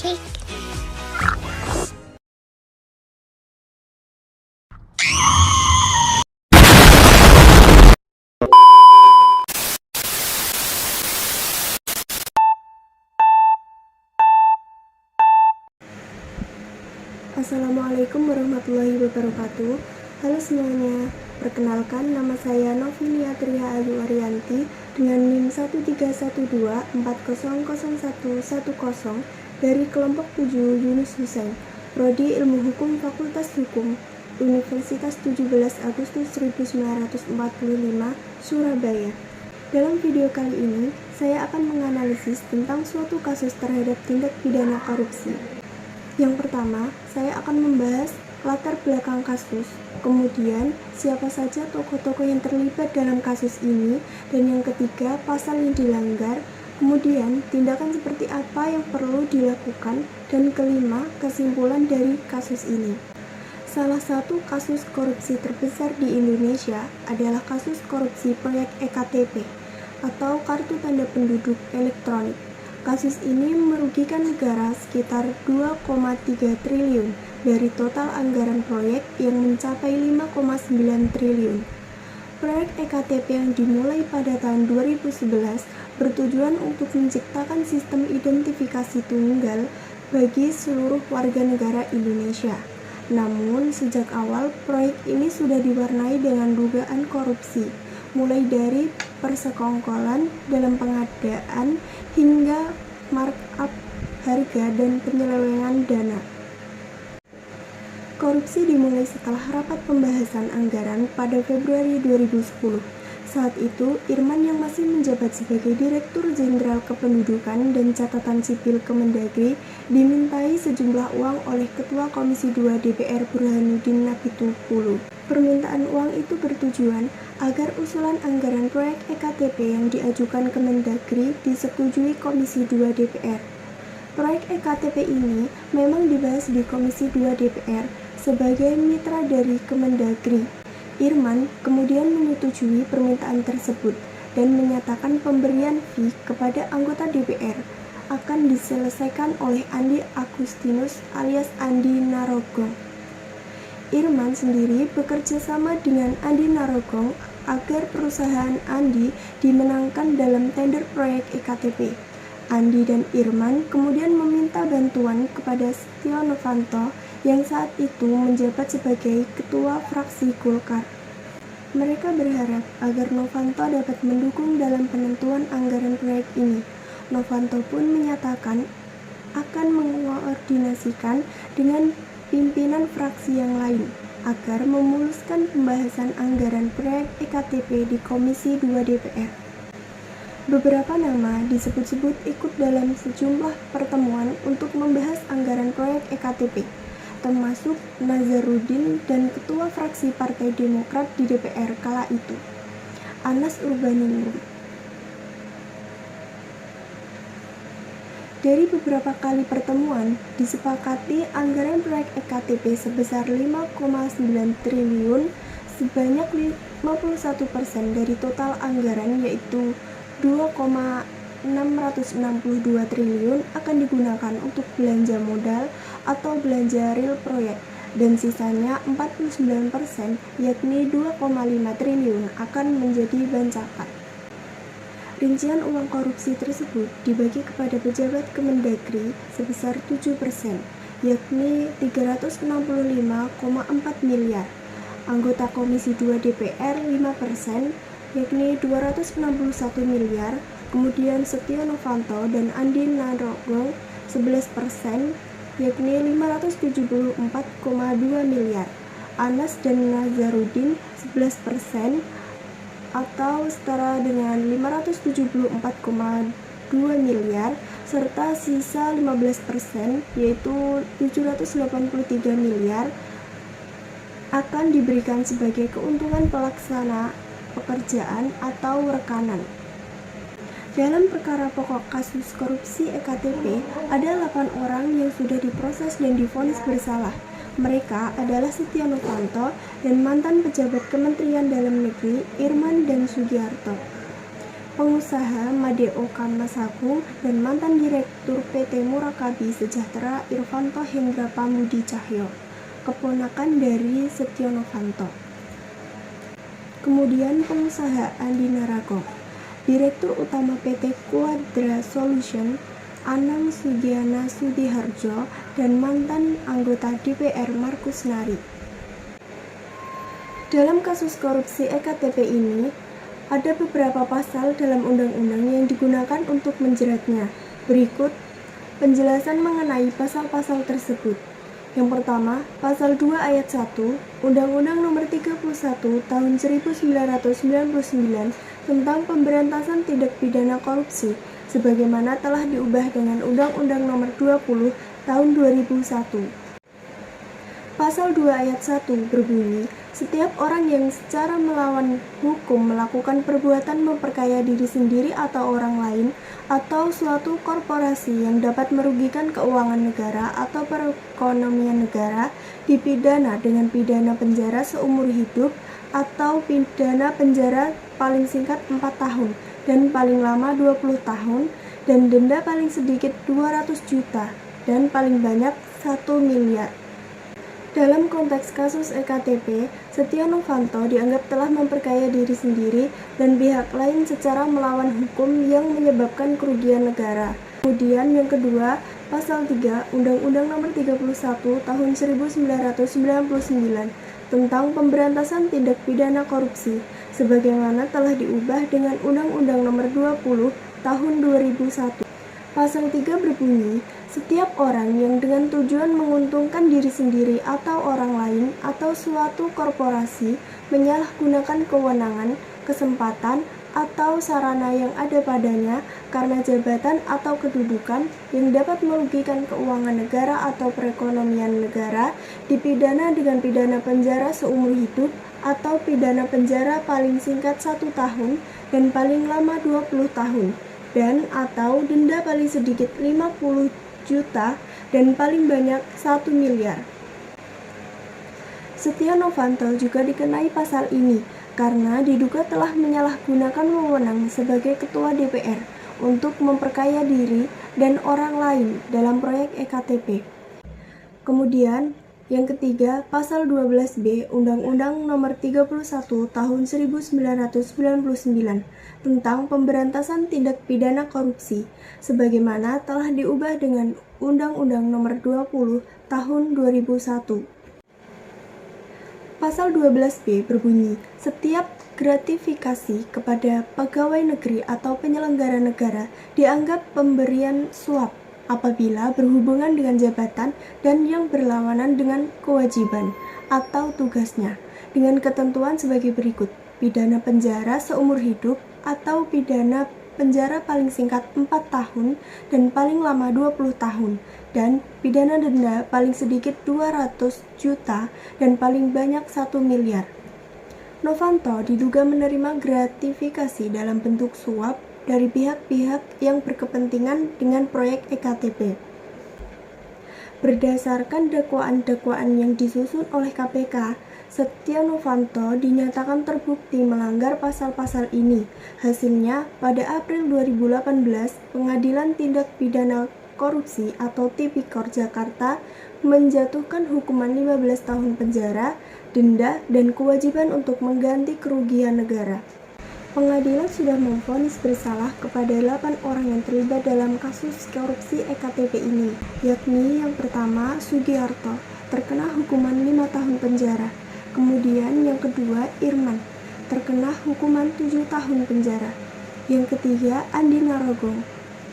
cake. Assalamualaikum warahmatullahi wabarakatuh. Halo semuanya, perkenalkan nama saya Novilia Tria Ayu Arianti dengan NIM 1312400110 dari kelompok 7 Yunus Husain, Prodi Ilmu Hukum Fakultas Hukum, Universitas 17 Agustus 1945, Surabaya. Dalam video kali ini, saya akan menganalisis tentang suatu kasus terhadap tindak pidana korupsi. Yang pertama, saya akan membahas latar belakang kasus, kemudian siapa saja tokoh-tokoh yang terlibat dalam kasus ini, dan yang ketiga, pasal yang dilanggar, kemudian tindakan seperti apa yang perlu dilakukan, dan kelima, kesimpulan dari kasus ini. Salah satu kasus korupsi terbesar di Indonesia adalah kasus korupsi proyek EKTP atau Kartu Tanda Penduduk Elektronik. Kasus ini merugikan negara sekitar 2,3 triliun dari total anggaran proyek yang mencapai 5,9 triliun. Proyek EKTP yang dimulai pada tahun 2011 bertujuan untuk menciptakan sistem identifikasi tunggal bagi seluruh warga negara Indonesia. Namun, sejak awal proyek ini sudah diwarnai dengan dugaan korupsi, mulai dari persekongkolan dalam pengadaan hingga markup harga dan penyelewengan dana. Korupsi dimulai setelah rapat pembahasan anggaran pada Februari 2010. Saat itu, Irman yang masih menjabat sebagai Direktur Jenderal Kependudukan dan Catatan Sipil Kemendagri dimintai sejumlah uang oleh Ketua Komisi 2 DPR Burhanuddin Nabitumpulu. Permintaan uang itu bertujuan agar usulan anggaran proyek EKTP yang diajukan Kemendagri disetujui Komisi 2 DPR. Proyek EKTP ini memang dibahas di Komisi 2 DPR sebagai mitra dari Kemendagri. Irman kemudian menyetujui permintaan tersebut dan menyatakan pemberian fee kepada anggota DPR akan diselesaikan oleh Andi Agustinus alias Andi Narogong. Irman sendiri bekerja sama dengan Andi Narogong agar perusahaan Andi dimenangkan dalam tender proyek EKTP. Andi dan Irman kemudian meminta bantuan kepada Setio Novanto yang saat itu menjabat sebagai ketua fraksi Golkar. Mereka berharap agar Novanto dapat mendukung dalam penentuan anggaran proyek ini. Novanto pun menyatakan akan mengoordinasikan dengan pimpinan fraksi yang lain agar memuluskan pembahasan anggaran proyek EKTP di Komisi 2 DPR. Beberapa nama disebut-sebut ikut dalam sejumlah pertemuan untuk membahas anggaran proyek EKTP, termasuk Nazarudin dan Ketua Fraksi Partai Demokrat di DPR kala itu, Anas Urbaningrum. Dari beberapa kali pertemuan, disepakati anggaran proyek EKTP sebesar 5,9 triliun, sebanyak 51% dari total anggaran yaitu 2,662 triliun akan digunakan untuk belanja modal atau belanja real proyek, dan sisanya 49% yakni 2,5 triliun akan menjadi bancakan. Rincian uang korupsi tersebut dibagi kepada pejabat Kemendagri sebesar 7%, yakni 365,4 miliar, anggota Komisi 2 DPR 5%, yakni 261 miliar, kemudian Setio Novanto dan Andi Narogong 11%, yakni 574,2 miliar, Anas dan Nazarudin 11%, atau setara dengan 574,2 miliar, serta sisa 15%, yaitu 783 miliar, akan diberikan sebagai keuntungan pelaksana pekerjaan atau rekanan. Dalam perkara pokok kasus korupsi EKTP, ada 8 orang yang sudah diproses dan divonis bersalah. Mereka adalah Setio Novanto dan mantan pejabat Kementerian Dalam Negeri Irman dan Sugiharto. pengusaha Madeo Kamasagung, dan mantan Direktur PT Murakabi Sejahtera Irvanto Hendra Pambudi Cahyo, keponakan dari Setio Novanto. Kemudian pengusaha Andi Narogong, Direktur Utama PT Quadra Solution, Anang Sugiana Sudiharjo, dan mantan anggota DPR Markus Nari. Dalam kasus korupsi EKTP ini, ada beberapa pasal dalam undang-undang yang digunakan untuk menjeratnya. Berikut penjelasan mengenai pasal-pasal tersebut. Yang pertama, pasal 2 ayat 1 Undang-Undang Nomor 31 Tahun 1999 tentang pemberantasan tindak pidana korupsi, sebagaimana telah diubah dengan Undang-Undang Nomor 20 Tahun 2001. Pasal 2 ayat 1 berbunyi, setiap orang yang secara melawan hukum melakukan perbuatan memperkaya diri sendiri atau orang lain atau suatu korporasi yang dapat merugikan keuangan negara atau perekonomian negara dipidana dengan pidana penjara seumur hidup atau pidana penjara paling singkat 4 tahun dan paling lama 20 tahun dan denda paling sedikit 200 juta dan paling banyak 1 miliar. Dalam konteks kasus EKTP, Setio Novanto dianggap telah memperkaya diri sendiri dan pihak lain secara melawan hukum yang menyebabkan kerugian negara. Kemudian yang kedua, pasal 3 Undang-Undang Nomor 31 Tahun 1999 tentang pemberantasan tindak pidana korupsi, sebagaimana telah diubah dengan Undang-Undang Nomor 20 Tahun 2001. Pasal 3 berbunyi, setiap orang yang dengan tujuan menguntungkan diri sendiri atau orang lain atau suatu korporasi menyalahgunakan kewenangan, kesempatan, atau sarana yang ada padanya karena jabatan atau kedudukan yang dapat merugikan keuangan negara atau perekonomian negara dipidana dengan pidana penjara seumur hidup atau pidana penjara paling singkat 1 tahun dan paling lama 20 tahun dan atau denda paling sedikit 50 juta dan paling banyak 1 miliar. Setio Novanto juga dikenai pasal ini karena diduga telah menyalahgunakan wewenang sebagai ketua DPR untuk memperkaya diri dan orang lain dalam proyek EKTP. Kemudian, yang ketiga, pasal 12B Undang-Undang Nomor 31 Tahun 1999 tentang pemberantasan tindak pidana korupsi, sebagaimana telah diubah dengan Undang-Undang Nomor 20 Tahun 2001. Pasal 12B berbunyi, setiap gratifikasi kepada pegawai negeri atau penyelenggara negara dianggap pemberian suap apabila berhubungan dengan jabatan dan yang berlawanan dengan kewajiban atau tugasnya, dengan ketentuan sebagai berikut: pidana penjara seumur hidup atau pidana penjara paling singkat 4 tahun dan paling lama 20 tahun, dan pidana denda paling sedikit 200 juta dan paling banyak 1 miliar. Novanto diduga menerima gratifikasi dalam bentuk suap dari pihak-pihak yang berkepentingan dengan proyek EKTP. Berdasarkan dakwaan-dakwaan yang disusun oleh KPK, Setio Novanto dinyatakan terbukti melanggar pasal-pasal ini. Hasilnya, pada April 2018, Pengadilan Tindak Pidana Korupsi atau Tipikor Jakarta menjatuhkan hukuman 15 tahun penjara, denda, dan kewajiban untuk mengganti kerugian negara. Pengadilan sudah memvonis bersalah kepada 8 orang yang terlibat dalam kasus korupsi EKTP ini, yakni yang pertama Sugiharto, terkena hukuman 5 tahun penjara. Kemudian yang kedua Irman, terkena hukuman 7 tahun penjara. Yang ketiga Andi Narogong,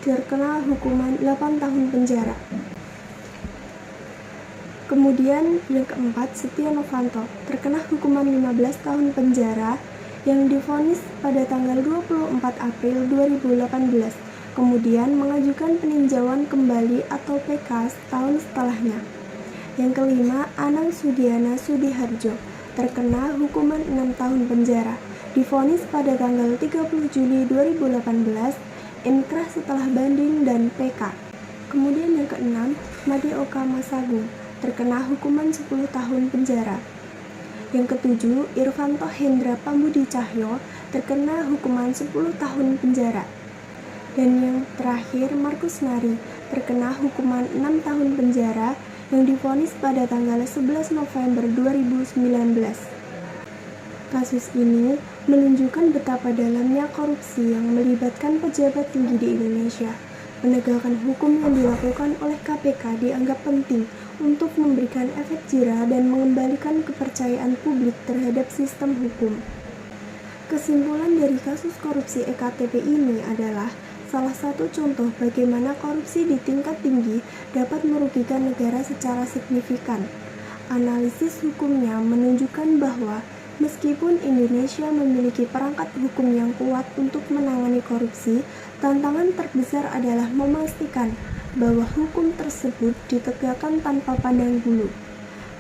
terkena hukuman 8 tahun penjara. Kemudian yang keempat Setio Novanto, terkena hukuman 15 tahun penjara yang divonis pada tanggal 24 April 2018, kemudian mengajukan peninjauan kembali atau PK setahun setelahnya. Yang kelima, Anang Sugiana Sudiharjo, terkena hukuman 6 tahun penjara, divonis pada tanggal 30 Juli 2018, inkrah setelah banding dan PK. Kemudian yang keenam, Madeo Kamasagung, terkena hukuman 10 tahun penjara. Yang ketujuh, Irvanto Hendra Pambudi Cahyo, terkena hukuman 10 tahun penjara. Dan yang terakhir, Markus Nari terkena hukuman 6 tahun penjara yang divonis pada tanggal 11 November 2019. Kasus ini menunjukkan betapa dalamnya korupsi yang melibatkan pejabat tinggi di Indonesia. Penegakan hukum yang dilakukan oleh KPK dianggap penting untuk memberikan efek jera dan mengembalikan kepercayaan publik terhadap sistem hukum. Kesimpulan dari kasus korupsi EKTP ini adalah salah satu contoh bagaimana korupsi di tingkat tinggi dapat merugikan negara secara signifikan. Analisis hukumnya menunjukkan bahwa meskipun Indonesia memiliki perangkat hukum yang kuat untuk menangani korupsi, tantangan terbesar adalah memastikan bahwa hukum tersebut ditegakkan tanpa pandang bulu.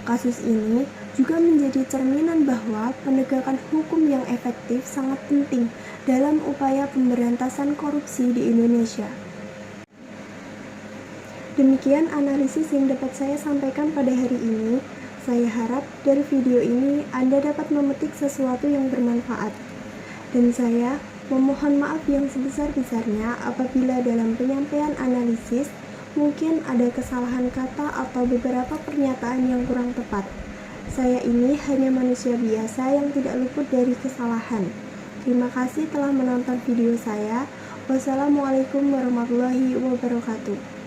Kasus ini juga menjadi cerminan bahwa penegakan hukum yang efektif sangat penting dalam upaya pemberantasan korupsi di Indonesia. Demikian analisis yang dapat saya sampaikan pada hari ini. Saya harap dari video ini Anda dapat memetik sesuatu yang bermanfaat. Dan saya memohon maaf yang sebesar-besarnya apabila dalam penyampaian analisis mungkin ada kesalahan kata atau beberapa pernyataan yang kurang tepat. Saya ini hanya manusia biasa yang tidak luput dari kesalahan. Terima kasih telah menonton video saya. Wassalamualaikum warahmatullahi wabarakatuh.